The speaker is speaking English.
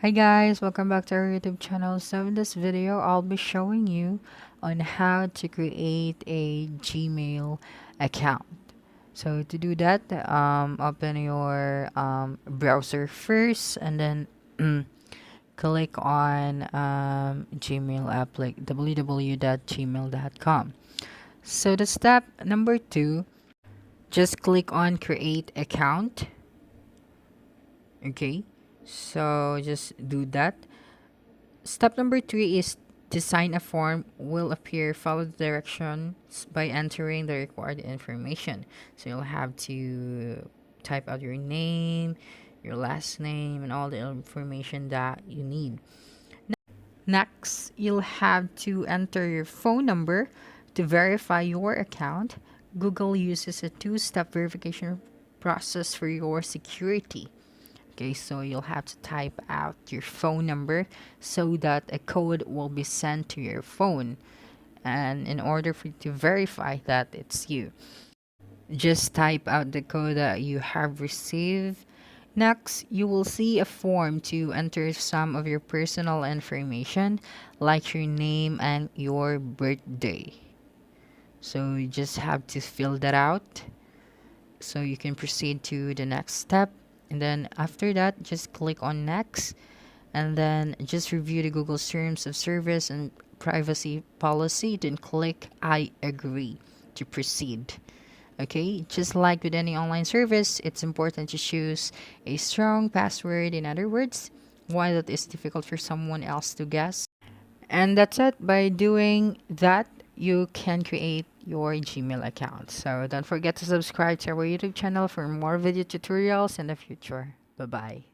Hi guys, welcome back to our YouTube channel. So in this video, I'll be showing you on how to create a Gmail account. So to do that, open your browser first and then click on Gmail app like www.gmail.com. So the step number 2, just click on create account. Okay, so just do that. Step number 3 is to sign a form will appear. Follow the directions by entering the required information. So you'll have to type out your name, your last name, and all the information that you need. Next, you'll have to enter your phone number to verify your account. Google uses a two-step verification process for your security. Okay, so you'll have to type out your phone number so that a code will be sent to your phone. And in order for you to verify that it's you, just type out the code that you have received. Next, you will see a form to enter some of your personal information like your name and your birthday. So you just have to fill that out so you can proceed to the next step. And then after that, just click on next and then just review the Google's terms of service and privacy policy. Then click I agree to proceed. Okay, just like with any online service, it's important to choose a strong password. In other words, one that is difficult for someone else to guess. And that's it. By doing that, you can create your Gmail account. So don't forget to subscribe to our YouTube channel for more video tutorials in the future. Bye bye.